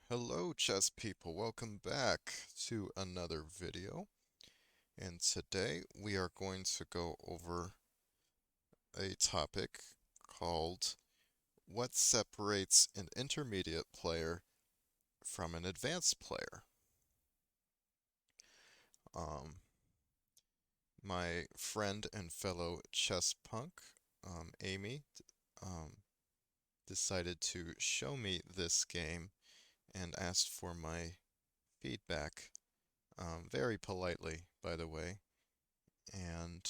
Hello, chess people. Welcome back to another video. And today we are going to go over a topic called what separates an intermediate player from an advanced player. Um, my friend and fellow chess punk, Amy, um, decided to show me this game and asked for my feedback, very politely, by the way. And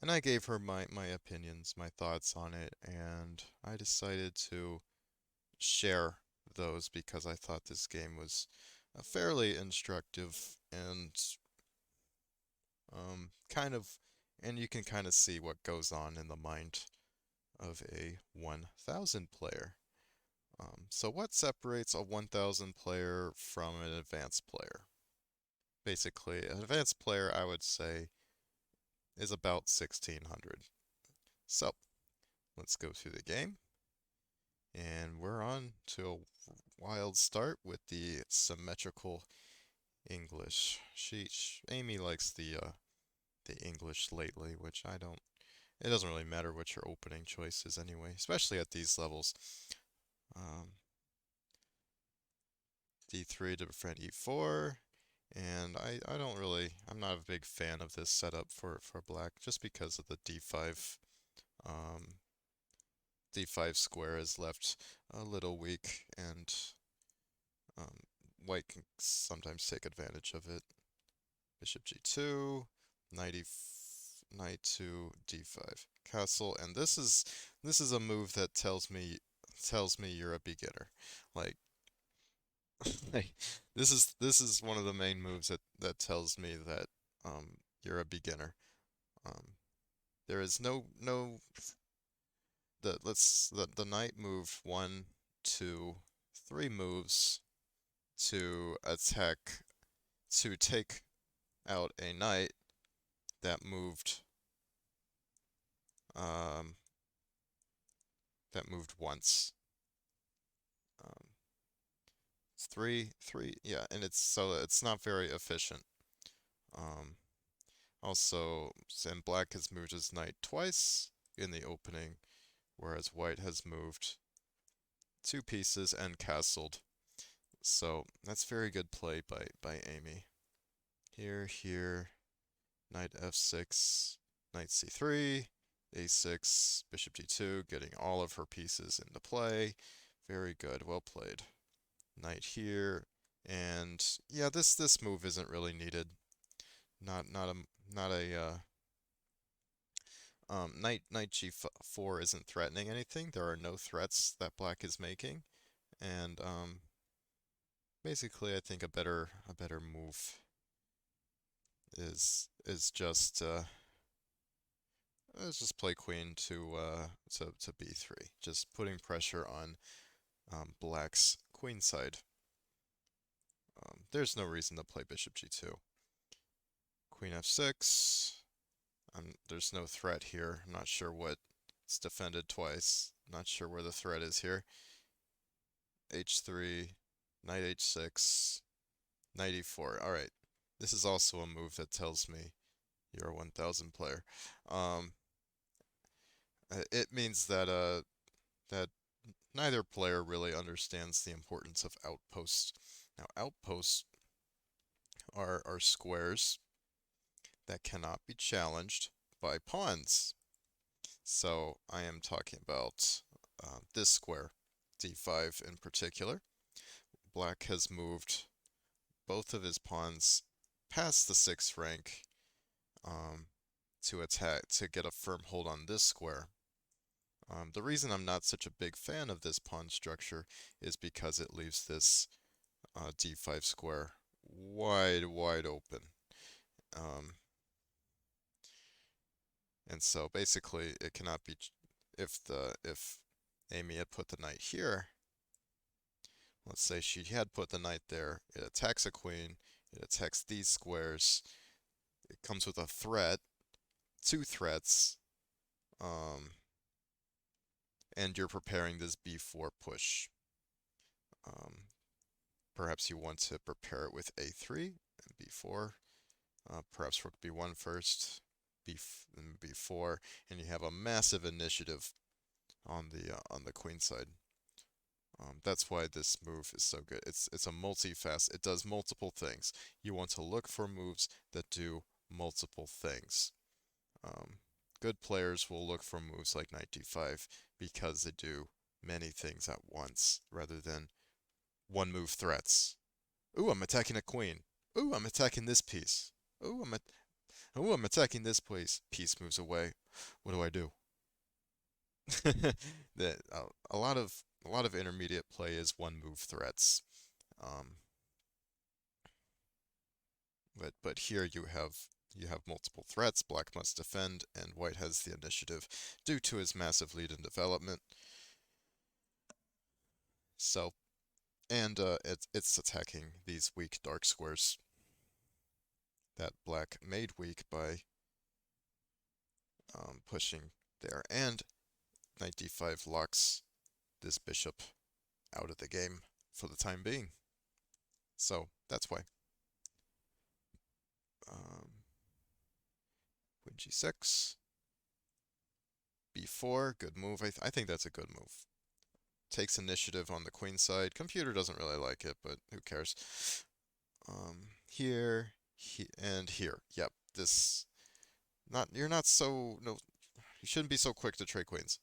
and I gave her my opinions, my thoughts on it, and I decided to share those because I thought this game was fairly instructive and kind of, and you can kind of see what goes on in the mind of a 1000 player. So what separates a 1000 player from an advanced player? Basically, an advanced player, I would say, is about 1600. So let's go through the game. And we're on to a wild start with the symmetrical English. Amy likes the English lately, which I don't. It doesn't really matter what your opening choice is anyway, especially at these levels. Um, D3 to defend E4, and I don't really. I'm not a big fan of this setup for black, just because of the D5. Um, D5 square is left a little weak, and Um, white can sometimes take advantage of it. Bishop g2, knight to d5, castle, and this is a move that tells me you're a beginner. Like, like this is one of the main moves that tells me that you're a beginner. Um, there is no the knight moved one, two, three moves to attack to take out a knight that moved um, that moved once. Um, it's three, yeah, and it's not very efficient. Um, Also, and black has moved his knight twice in the opening, whereas white has moved two pieces and castled. So that's very good play by Amy. Here, knight f6, knight c3, a6, bishop d2, getting all of her pieces into play. Very good, well played. Knight here, and yeah, this move isn't really needed. Not a knight g4 isn't threatening anything. There are no threats that black is making, and basically I think a better move is just let's just play queen to b3, just putting pressure on black's queen side. There's no reason to play bishop g2. Queen f6. There's no threat here. I'm not sure what it's defended twice. Not sure where the threat is here. h3, knight h6, knight e4. All right. This is also a move that tells me you're a 1000 player. Um, it means that neither player really understands the importance of outposts. Now, outposts are squares that cannot be challenged by pawns. So I am talking about this square, d5 in particular. Black has moved both of his pawns past the 6th rank um, to get a firm hold on this square. The reason I'm not such a big fan of this pawn structure is because it leaves this d5 square wide open. Um, and so basically it cannot be if Amy had put the knight here, let's say she had put the knight there, it attacks a queen, it attacks these squares, it comes with a threat, two threats, um, and you're preparing this b4 push. Um, Perhaps you want to prepare it with a3 and b4. Perhaps rook b1 first, and b4, and you have a massive initiative on the queen side. That's why this move is so good. It's a multi-fast. It does multiple things. You want to look for moves that do multiple things. Um, Good players will look for moves like knight d5 because they do many things at once rather than one move threats. Ooh, I'm attacking a queen. Ooh, I'm attacking this piece. Ooh, I'm attacking this piece. Piece moves away. What do I do? That a lot of intermediate play is one move threats. Um, but here you have multiple threats. Black must defend, and white has the initiative due to his massive lead in development. So, and it's attacking these weak dark squares that black made weak by pushing there. And knight d5 locks this bishop out of the game for the time being. So that's why. Um, Queen g6, b4, good move. I think that's a good move. Takes initiative on the queen side. Computer doesn't really like it, but who cares? Here, and here. Yep, this not you're not so no. You shouldn't be so quick to trade queens.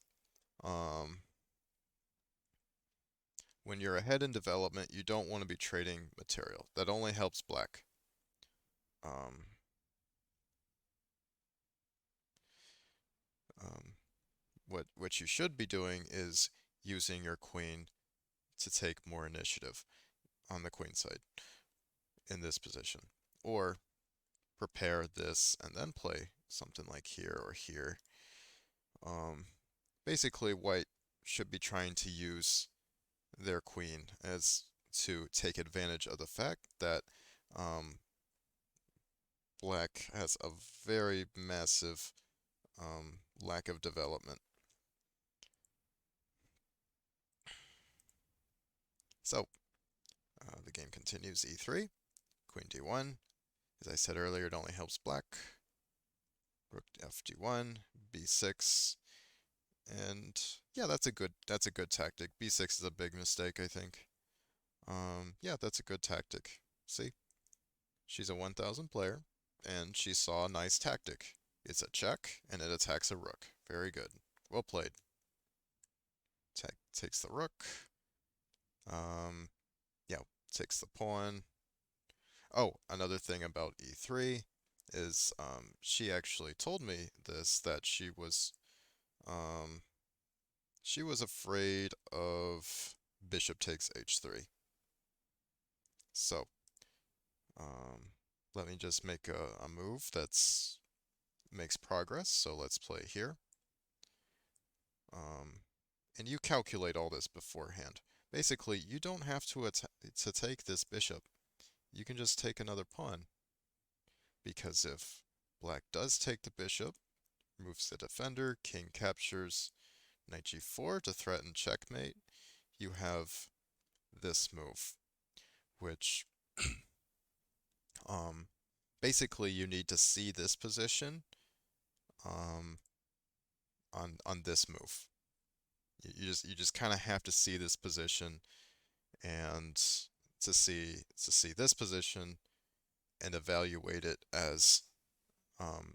Um, when you're ahead in development, you don't want to be trading material. That only helps black. Um, um, what you should be doing is using your queen to take more initiative on the queen side in this position, or prepare this and then play something like here or here. Um, Basically, white should be trying to use their queen as to take advantage of the fact that um, black has a very massive lack of development. So the game continues e3, queen d1. As I said earlier, it only helps black. Rook fd1, b6, and yeah, that's a good tactic. b6 is a big mistake, I think. Yeah, that's a good tactic. See, she's a 1000 player, and she saw a nice tactic. It's a check, and it attacks a rook. Very good. Well played. Takes the rook. Yeah, takes the pawn. Oh, another thing about e3 is she actually told me this that um, she was afraid of bishop takes h3. So um, let me just make a move that's makes progress. So let's play here. Um, and you calculate all this beforehand. Basically, you don't have to take this bishop. You can just take another pawn. Because if black does take the bishop, moves the defender, king captures, knight g4 to threaten checkmate, you have this move, which um, basically you need to see this position um, on this move. You just kind of have to see this position and to see this position and evaluate it um,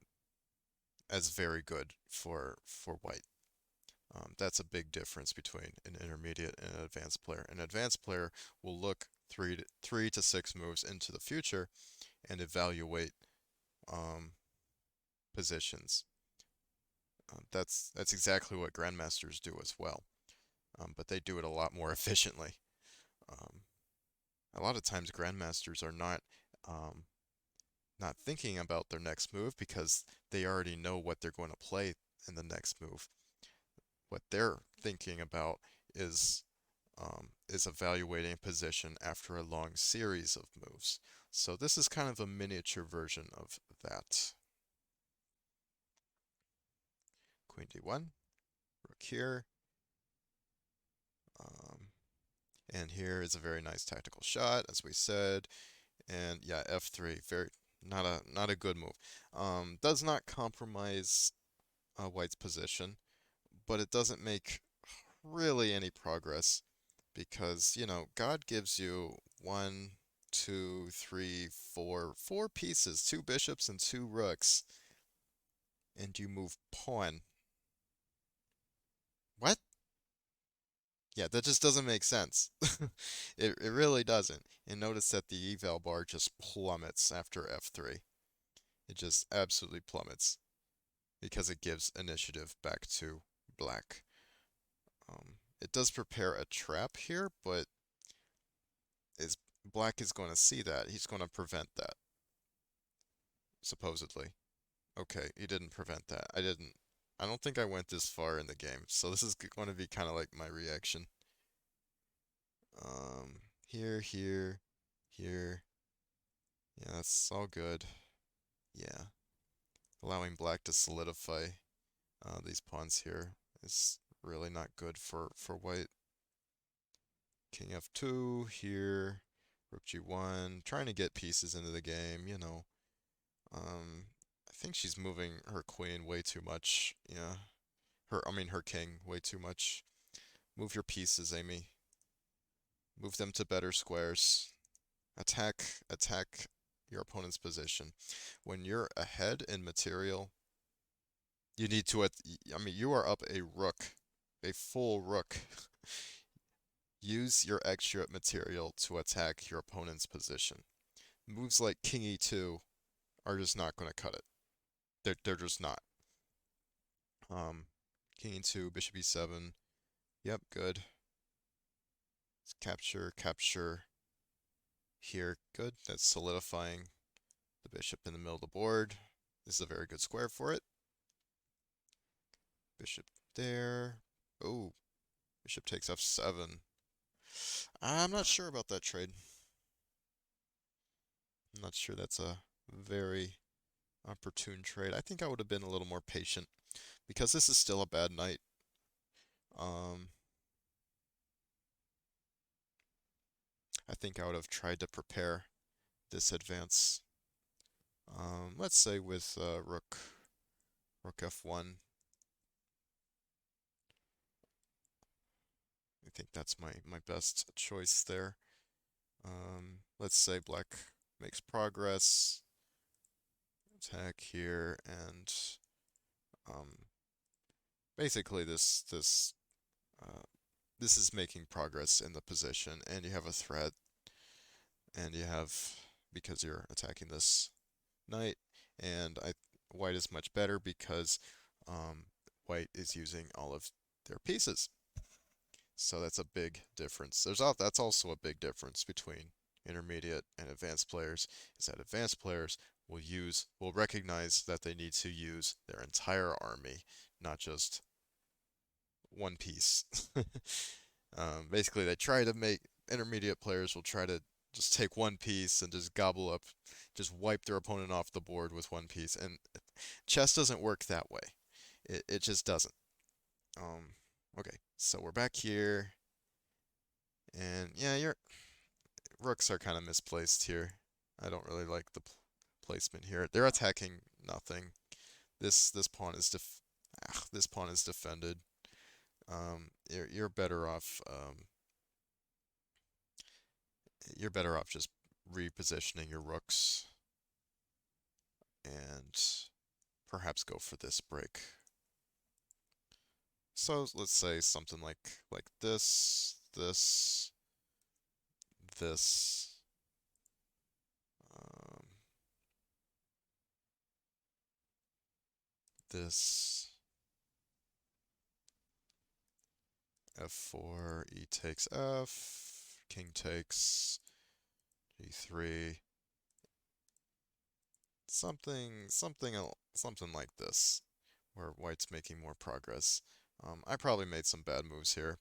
as very good for white. That's a big difference between an intermediate and an advanced player. An advanced player will look three to six moves into the future and evaluate um, positions. That's exactly what grandmasters do as well, but they do it a lot more efficiently. Um, a lot of times, grandmasters are um, not thinking about their next move because they already know what they're going to play in the next move. What they're thinking about is evaluating position after a long series of moves. So this is kind of a miniature version of that. Queen d1, rook here, um, And here is a very nice tactical shot, as we said. And yeah, f3, very not a good move. Does not compromise White's position, but it doesn't make really any progress because, God gives you one, two, three, four pieces, two bishops and two rooks, and you move pawn. What? Yeah, that just doesn't make sense. It really doesn't. And notice that the eval bar just plummets after f3. It just absolutely plummets because it gives initiative back to black. It does prepare a trap here, but is black is going to see that. He's going to prevent that, supposedly. Okay, he didn't prevent that. I don't think I went this far in the game, so this is going to be kind of like my reaction. Here, here, here. Yeah, that's all good. Yeah. Allowing black to solidify these pawns here is really not good for white. King f2 here, rook g1, trying to get pieces into the game, I think she's moving her queen way too much. Yeah, her king way too much. Move your pieces, Amy. Move them to better squares. Attack your opponent's position. When you're ahead in material, you need to, you are up a rook, a full rook. Use your extra material to attack your opponent's position. Moves like king e2 are just not going to cut it. They're just not. King e2, bishop e7. Yep, good. Let's capture here. Good. That's solidifying the bishop in the middle of the board. This is a very good square for it. Bishop there. Oh, bishop takes f7. I'm not sure about that trade. I'm not sure that's a very opportune trade. I think I would have been a little more patient because this is still a bad knight. I think I would have tried to prepare this advance. Let's say with rook f1. I think that's my best choice there. Let's say black makes progress. Attack here, and basically this is making progress in the position, and you have a threat, and you have, because you're attacking this knight, and white is much better because white is using all of their pieces. So that's a big difference. That's also a big difference between intermediate and advanced players, is that advanced players will recognize that they need to use their entire army, not just one piece. Basically, they try to make intermediate players will try to just take one piece and just gobble up, just wipe their opponent off the board with one piece. And chess doesn't work that way. It just doesn't. Okay, so we're back here. And yeah, your rooks are kind of misplaced here. I don't really like the placement here. They're attacking nothing. This pawn is this pawn is defended. You're better off. You're better off just repositioning your rooks and perhaps go for this break. So let's say something like this, this, this, f4, e takes f, king takes g3, something like this, where white's making more progress. I probably made some bad moves here,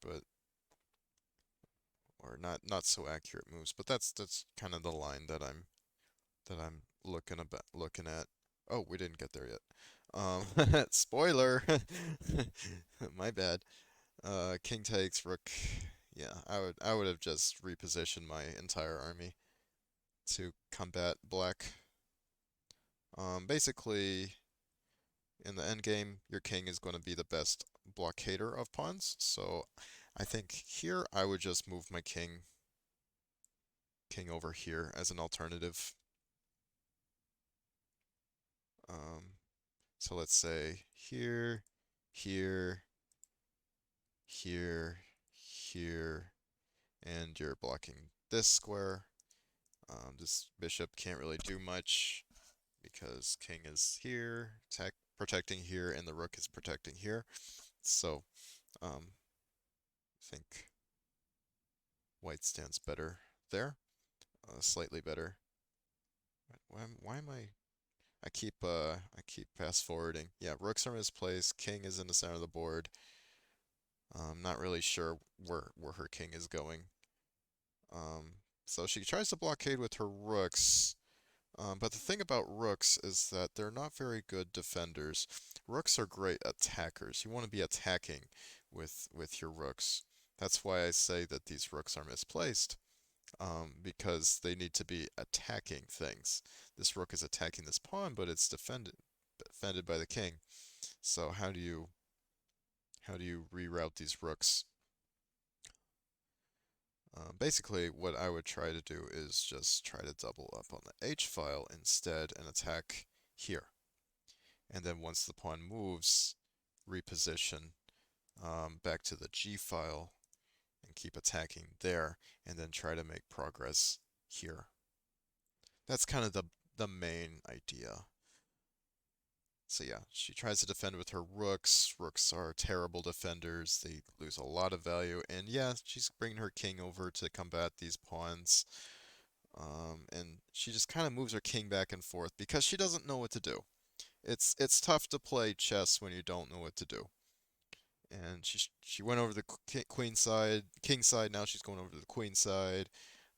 or not so accurate moves, but that's kind of the line that I'm looking at. Oh, we didn't get there yet. Spoiler. My bad. King takes rook Yeah, I would have just repositioned my entire army to combat black. Basically, in the end game, your king is going to be the best blockader of pawns. So I think here I would just move my king over here as an alternative. Um, so let's say here, here, here, here, and you're blocking this square. This bishop can't really do much because king is here, protecting here, and the rook is protecting here. So, I think white stands better there, slightly better. Why am I keep fast forwarding. Yeah, rooks are misplaced. King is in the center of the board. Not really sure where her king is going. So she tries to blockade with her rooks. But the thing about rooks is that they're not very good defenders. Rooks are great attackers. You want to be attacking with your rooks. That's why I say that these rooks are misplaced. Because they need to be attacking things. This rook is attacking this pawn, but it's defended by the king. So how do you reroute these rooks? Basically, what I would try to do is just try to double up on the H file instead and attack here. And then once the pawn moves, reposition back to the G file and keep attacking there, and then try to make progress here. That's kind of the main idea. So yeah, she tries to defend with her rooks. Rooks are terrible defenders. They lose a lot of value. And yeah, she's bringing her king over to combat these pawns. And she just kind of moves her king back and forth because she doesn't know what to do. It's tough to play chess when you don't know what to do. And she went over the queen side, king side. Now she's going over to the queen side.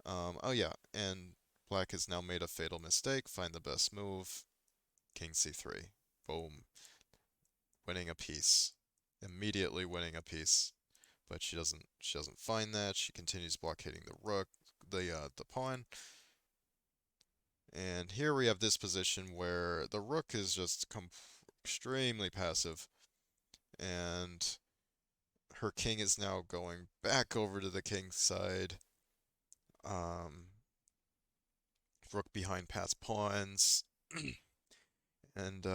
Oh yeah, and black has now made a fatal mistake. Find the best move. King c3. Boom. Winning a piece. Immediately winning a piece. But she doesn't find that. She continues blockading the rook, the pawn. And here we have this position where the rook is just extremely passive, and her king is now going back over to the king's side. Um, Rook behind past pawns, and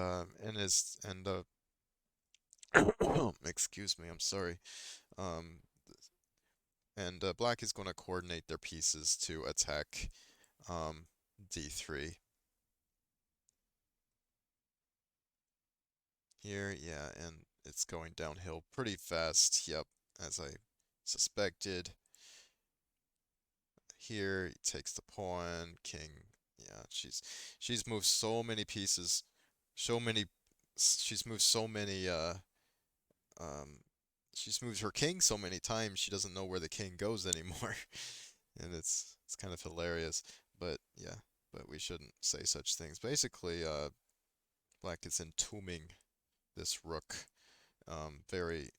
excuse me, I'm sorry. Um, and black is going to coordinate their pieces to attack d3 here. Yeah, and it's going downhill pretty fast. Yep, as I suspected. Here he takes the pawn, king. Yeah, she's moved so many pieces, so many. She's moved so many. Um, she's moved her king so many times she doesn't know where the king goes anymore, and it's kind of hilarious. But yeah, but we shouldn't say such things. Basically, black is entombing this rook. Very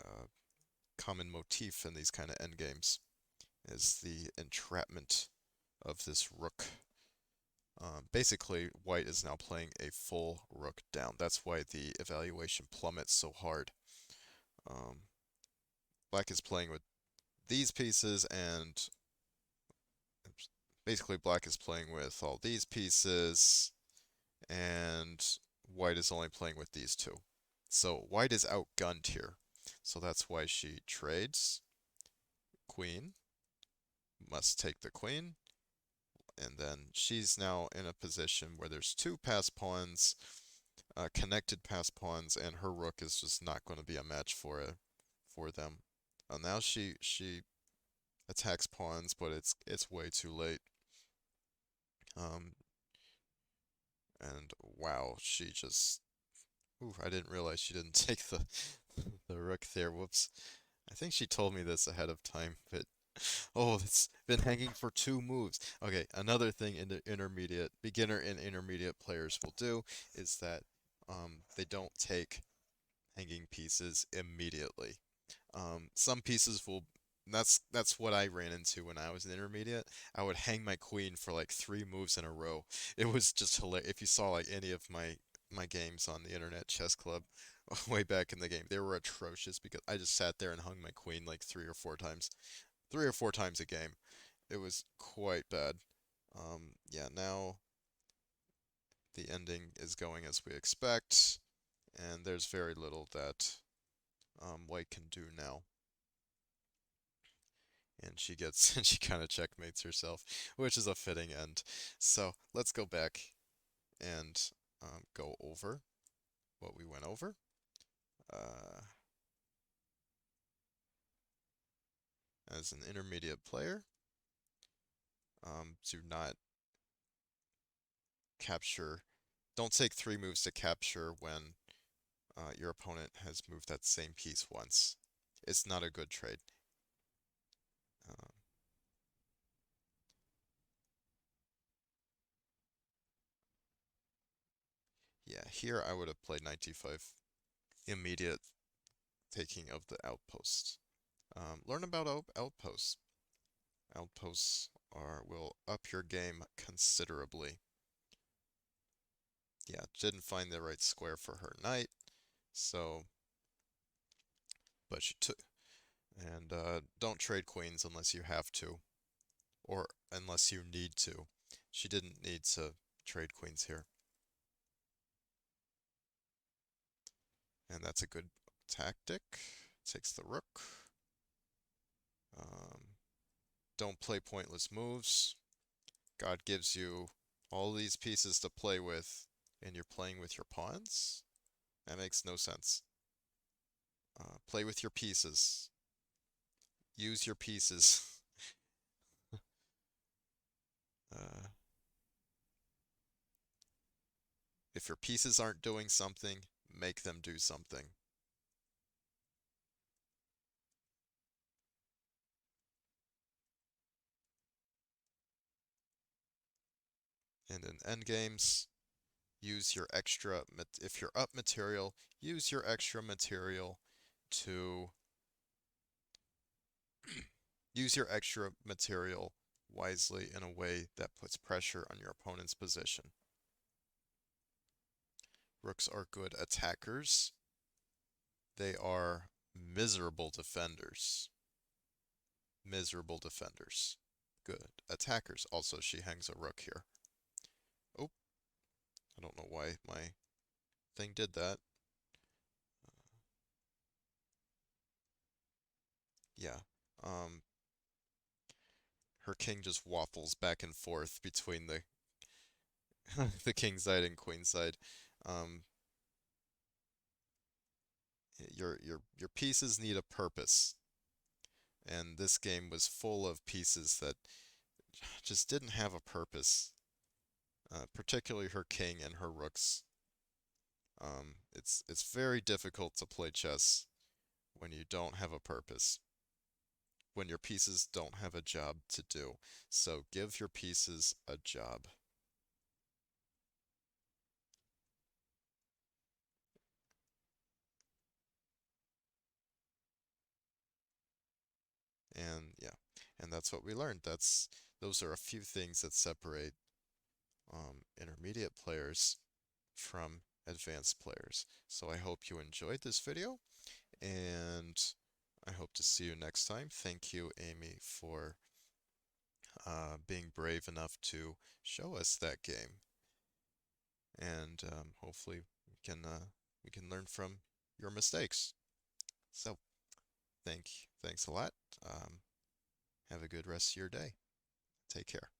uh, common motif in these kind of endgames is the entrapment of this rook. Basically, white is now playing a full rook down. That's why the evaluation plummets so hard. Um, Black is playing with these pieces, and basically black is playing with all these pieces, and white is only playing with these two. So white is outgunned here. So that's why she trades. Queen must take the queen, and then she's now in a position where there's two pass pawns, connected pass pawns, and her rook is just not going to be a match for them. Now she attacks pawns, but it's way too late. Um, and wow, she just. Ooh, I didn't realize she didn't take the rook there. Whoops. I think she told me this ahead of time, but oh, it's been hanging for two moves. Okay, another thing in the intermediate, beginner and intermediate players will do is that they don't take hanging pieces immediately. Some pieces will That's what I ran into when I was in intermediate. I would hang my queen for like 3 moves in a row. It was just hilarious. If you saw like any of my games on the internet chess club way back in the game, they were atrocious because I just sat there and hung my queen like 3 or 4 times, 3 or 4 times a game. It was quite bad. Yeah, now the ending is going as we expect, and there's very little that White can do now. And she gets and she kind of checkmates herself, which is a fitting end. So let's go back and go over what we went over. Uh, as an intermediate player, do not capture. Don't take 3 moves to capture when your opponent has moved that same piece once. It's not a good trade. Uh, yeah, here I would have played knight d5, immediate taking of the outpost. Learn about outposts. Outposts will up your game considerably. Yeah, didn't find the right square for her knight, so but she took and don't trade queens unless you have to, or unless you need to. She didn't need to trade queens here, and that's a good tactic. Takes the rook. Um, don't play pointless moves. God gives you all these pieces to play with, and you're playing with your pawns? That makes no sense. Play with your pieces. Use your pieces. Uh, if your pieces aren't doing something, make them do something. And in endgames, use your extra, if you're up material, use your extra material to use your extra material wisely in a way that puts pressure on your opponent's position. Rooks are good attackers. They are miserable defenders. Miserable defenders. Good attackers. Also, she hangs a rook here. Oh, I don't know why my thing did that. Yeah. Um, her king just waffles back and forth between the the king side and queen side. Um, your pieces need a purpose, and this game was full of pieces that just didn't have a purpose. Particularly her king and her rooks. It's very difficult to play chess when you don't have a purpose, when your pieces don't have a job to do. So give your pieces a job. And yeah, and that's what we learned. Those are a few things that separate intermediate players from advanced players. So I hope you enjoyed this video, and I hope to see you next time. Thank you, Amy, for being brave enough to show us that game, and hopefully we can learn from your mistakes. So thanks a lot. Um, have a good rest of your day. Take care.